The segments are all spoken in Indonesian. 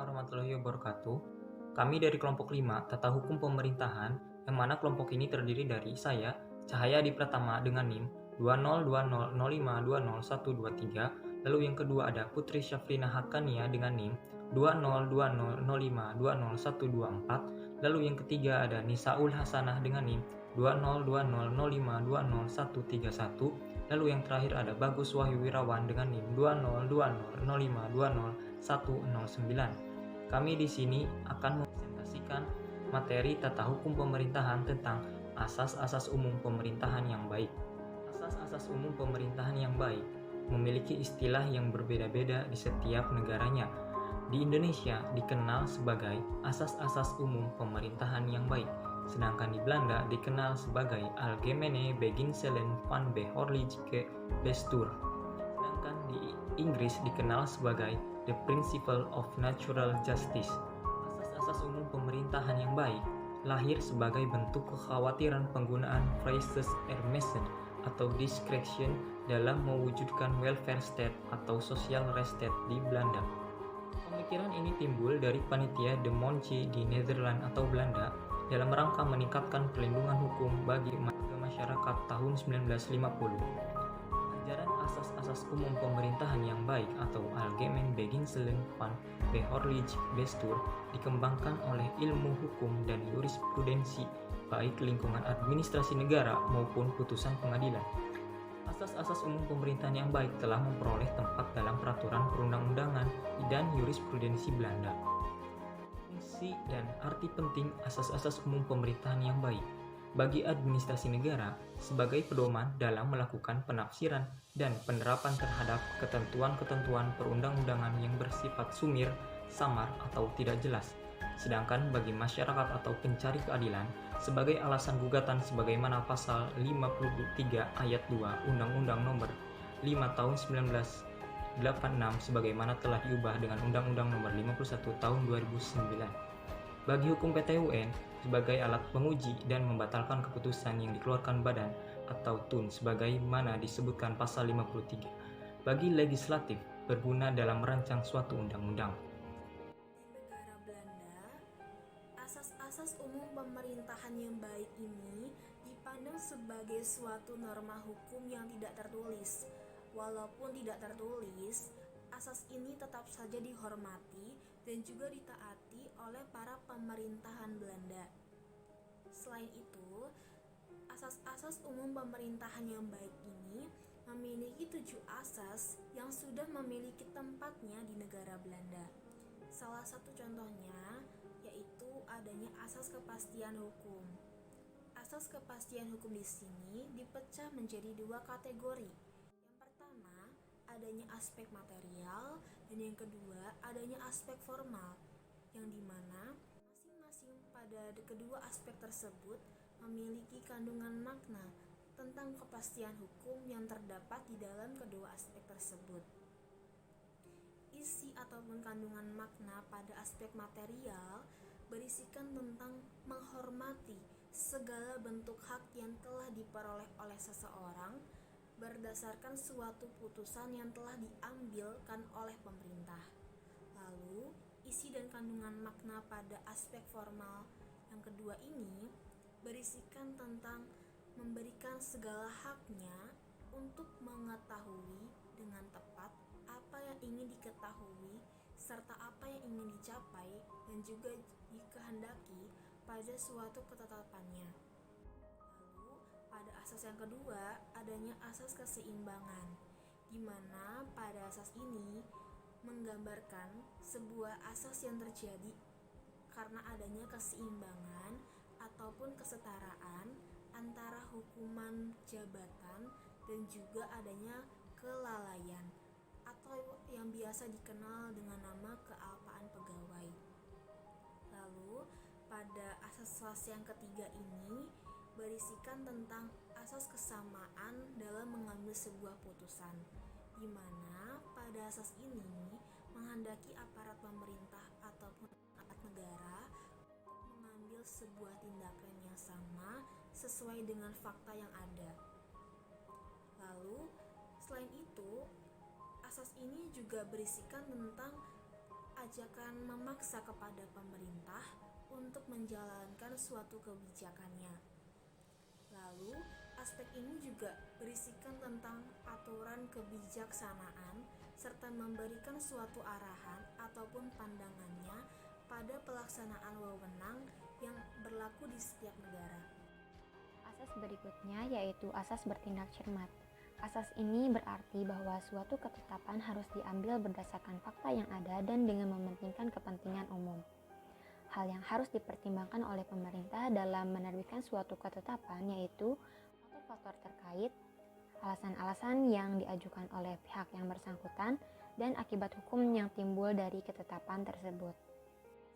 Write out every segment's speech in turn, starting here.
warahmatullahi wabarakatuh. Kami dari kelompok 5 Tata Hukum Pemerintahan, yang mana kelompok ini terdiri dari saya, Cahaya Adi Pratama dengan NIM 20200052013, lalu yang kedua ada Putri Syafrina Hakania dengan NIM 20200520124, lalu yang ketiga ada Nisaul Hasanah dengan NIM 2020005201131, lalu yang terakhir ada Bagus Wahyu Wirawan dengan NIM 20200052109. Kami di sini akan mempresentasikan materi tata hukum pemerintahan tentang asas-asas umum pemerintahan yang baik. Asas-asas umum pemerintahan yang baik memiliki istilah yang berbeda-beda di setiap negaranya. Di Indonesia dikenal sebagai asas-asas umum pemerintahan yang baik, sedangkan di Belanda dikenal sebagai Algemene Beginselen van Behoorlijke Bestuur. Sedangkan di Inggris dikenal sebagai The Principle of Natural Justice. Asas-asas umum pemerintahan yang baik lahir sebagai bentuk kekhawatiran penggunaan phrases Hermessen atau discretion dalam mewujudkan welfare state atau social state di Belanda. Pemikiran ini timbul dari panitia De Monche di Nederland atau Belanda dalam rangka meningkatkan perlindungan hukum bagi warga masyarakat tahun 1950. Ajaran asas-asas umum pemerintahan yang baik atau Algemeen Beginselen van Behoorlijke Bestuur dikembangkan oleh ilmu hukum dan jurisprudensi baik lingkungan administrasi negara maupun putusan pengadilan. Asas-asas umum pemerintahan yang baik telah memperoleh tempat dalam peraturan perundang-undangan dan jurisprudensi Belanda. Fungsi dan arti penting asas-asas umum pemerintahan yang baik bagi administrasi negara sebagai pedoman dalam melakukan penafsiran dan penerapan terhadap ketentuan-ketentuan perundang-undangan yang bersifat sumir, samar, atau tidak jelas. Sedangkan bagi masyarakat atau pencari keadilan sebagai alasan gugatan sebagaimana pasal 53 ayat 2 Undang-Undang Nomor 5 Tahun 1986 sebagaimana telah diubah dengan Undang-Undang Nomor 51 Tahun 2009. Bagi hukum PT UN sebagai alat penguji dan membatalkan keputusan yang dikeluarkan badan atau TUN sebagaimana disebutkan pasal 53. Bagi legislatif berguna dalam merancang suatu undang-undang. Asas-asas umum pemerintahan yang baik ini dipandang sebagai suatu norma hukum yang tidak tertulis. Walaupun tidak tertulis, asas ini tetap saja dihormati dan juga ditaati oleh para pemerintahan Belanda. Selain itu, asas-asas umum pemerintahan yang baik ini memiliki 7 asas yang sudah memiliki tempatnya di negara Belanda. Salah satu contohnya yaitu adanya asas kepastian hukum. Asas kepastian hukum di sini dipecah menjadi 2 kategori. Yang pertama, adanya aspek material, dan yang kedua, adanya aspek formal, yang dimana masing-masing pada kedua aspek tersebut memiliki kandungan makna tentang kepastian hukum yang terdapat di dalam kedua aspek tersebut. Isi ataupun kandungan makna pada aspek material berisikan tentang menghormati segala bentuk hak yang telah diperoleh oleh seseorang berdasarkan suatu putusan yang telah diambilkan oleh pemerintah. Lalu, isi dan kandungan makna pada aspek formal yang kedua ini berisikan tentang memberikan segala haknya untuk mengetahui dengan tepat apa yang ingin diketahui serta apa yang ingin dicapai dan juga dikehendaki pada suatu ketetapannya. Lalu pada asas yang kedua adanya asas keseimbangan, di mana pada asas ini menggambarkan sebuah asas yang terjadi karena adanya keseimbangan ataupun kesetaraan antara hukuman jabatan dan juga adanya kelalaian atau yang biasa dikenal dengan nama kealpaan pegawai. Lalu pada asas yang ketiga ini berisikan tentang asas kesamaan dalam mengambil sebuah putusan, di mana pada asas ini menghendaki aparat pemerintah ataupun aparat negara untuk mengambil sebuah tindakan yang sama sesuai dengan fakta yang ada. Lalu selain itu, asas ini juga berisikan tentang ajakan memaksa kepada pemerintah untuk menjalankan suatu kebijakannya. Lalu, aspek ini juga berisikan tentang aturan kebijaksanaan serta memberikan suatu arahan ataupun pandangannya pada pelaksanaan wewenang yang berlaku di setiap negara. Asas berikutnya yaitu asas bertindak cermat. Asas ini berarti bahwa suatu ketetapan harus diambil berdasarkan fakta yang ada dan dengan mementingkan kepentingan umum. Hal yang harus dipertimbangkan oleh pemerintah dalam menerbitkan suatu ketetapan yaitu faktor-faktor terkait, alasan-alasan yang diajukan oleh pihak yang bersangkutan, dan akibat hukum yang timbul dari ketetapan tersebut.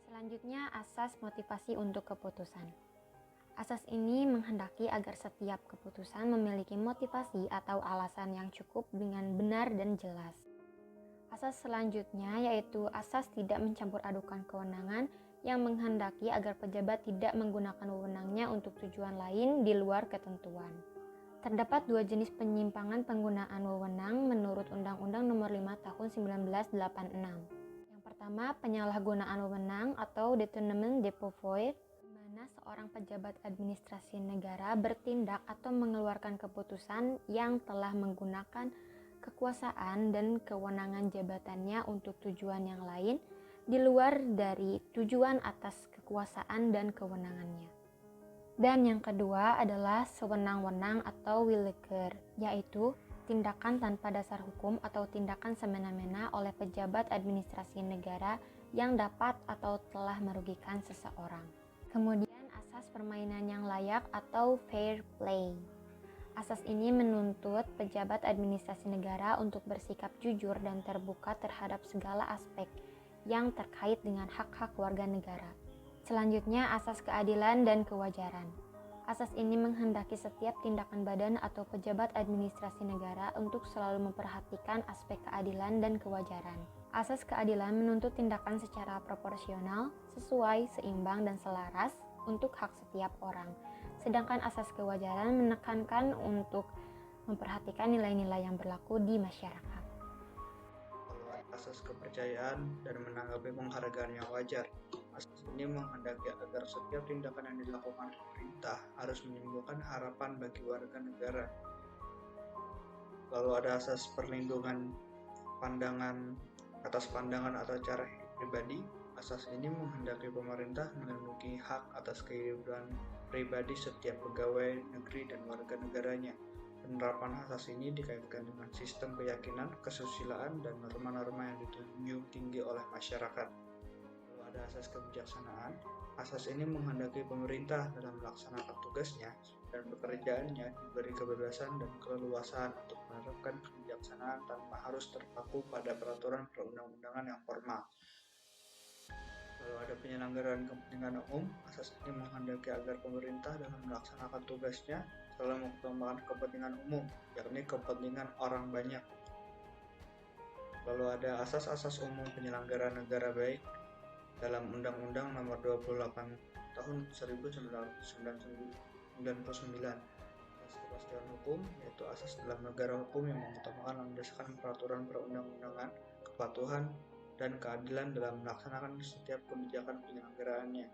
Selanjutnya, asas motivasi untuk keputusan. Asas ini menghendaki agar setiap keputusan memiliki motivasi atau alasan yang cukup dengan benar dan jelas. Asas selanjutnya yaitu asas tidak mencampur adukan kewenangan yang menghendaki agar pejabat tidak menggunakan wewenangnya untuk tujuan lain di luar ketentuan. Terdapat dua jenis penyimpangan penggunaan wewenang menurut Undang-Undang Nomor 5 Tahun 1986. Yang pertama, penyalahgunaan wewenang atau détournement de pouvoir, seorang pejabat administrasi negara bertindak atau mengeluarkan keputusan yang telah menggunakan kekuasaan dan kewenangan jabatannya untuk tujuan yang lain di luar dari tujuan atas kekuasaan dan kewenangannya. Dan yang kedua adalah sewenang-wenang atau willekeur, yaitu tindakan tanpa dasar hukum atau tindakan semena-mena oleh pejabat administrasi negara yang dapat atau telah merugikan seseorang. Kemudian asas permainan yang layak atau fair play. Asas ini menuntut pejabat administrasi negara untuk bersikap jujur dan terbuka terhadap segala aspek yang terkait dengan hak-hak warga negara. Selanjutnya, asas keadilan dan kewajaran. Asas ini menghendaki setiap tindakan badan atau pejabat administrasi negara untuk selalu memperhatikan aspek keadilan dan kewajaran. Asas keadilan menuntut tindakan secara proporsional, sesuai, seimbang, dan selaras untuk hak setiap orang. Sedangkan asas kewajaran menekankan untuk memperhatikan nilai-nilai yang berlaku di masyarakat. Asas kepercayaan dan menanggapi penghargaan yang wajar. Asas ini menghendaki agar setiap tindakan yang dilakukan pemerintah harus menimbulkan harapan bagi warga negara. Lalu ada asas perlindungan atas pandangan atau cara hidup pribadi. Asas ini menghendaki pemerintah melindungi hak atas kehidupan pribadi setiap pegawai negeri dan warga negaranya. Penerapan asas ini dikaitkan dengan sistem keyakinan, kesusilaan, dan norma-norma yang dijunjung tinggi oleh masyarakat. Lalu ada asas kebijaksanaan. Asas ini menghendaki pemerintah dalam melaksanakan tugasnya dan pekerjaannya diberi kebebasan dan keleluasaan untuk menerapkan kebijaksanaan tanpa harus terpaku pada peraturan perundang-undangan yang formal. Lalu ada penyelenggaraan kepentingan umum. Asas ini menghendaki agar pemerintah dalam melaksanakan tugasnya selalu mengutamakan kepentingan umum, yakni kepentingan orang banyak. Lalu ada asas-asas umum penyelenggaraan negara baik dalam Undang-Undang Nomor 28 Tahun 1999. Asas kepastian hukum yaitu asas dalam negara hukum yang mengutamakan berdasarkan peraturan perundang-undangan, kepatuhan, dan keadilan dalam melaksanakan setiap kebijakan penyelenggaraannya.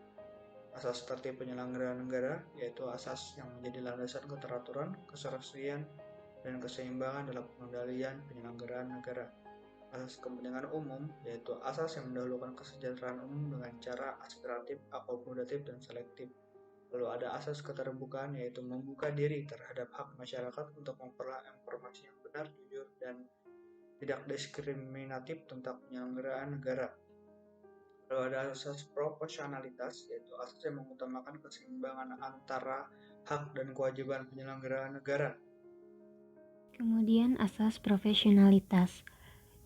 Asas tertib penyelenggaraan negara yaitu asas yang menjadi landasan keteraturan, keserasian, dan keseimbangan dalam pengendalian penyelenggaraan negara. Asas kepentingan umum yaitu asas yang mendahulukan kesejahteraan umum dengan cara aspiratif, akomodatif, dan selektif. Lalu ada asas keterbukaan yaitu membuka diri terhadap hak masyarakat untuk memperoleh informasi yang benar, jujur, dan tidak diskriminatif tentang penyelenggaraan negara. Lalu ada asas proporsionalitas yaitu asas yang mengutamakan keseimbangan antara hak dan kewajiban penyelenggaraan negara. Kemudian asas profesionalitas,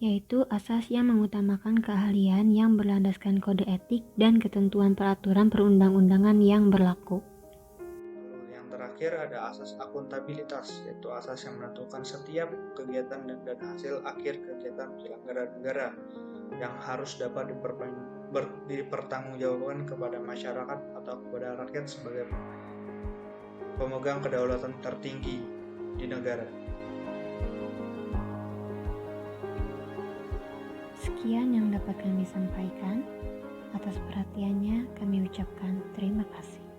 yaitu asas yang mengutamakan keahlian yang berlandaskan kode etik dan ketentuan peraturan perundang-undangan yang berlaku. Lalu yang terakhir ada asas akuntabilitas, yaitu asas yang menentukan setiap kegiatan dan hasil akhir kegiatan penyelenggara negara yang harus dapat dipertanggungjawabkan kepada masyarakat atau kepada rakyat sebagai pemegang kedaulatan tertinggi di negara. Sekian yang dapat kami sampaikan. Atas perhatiannya kami ucapkan terima kasih.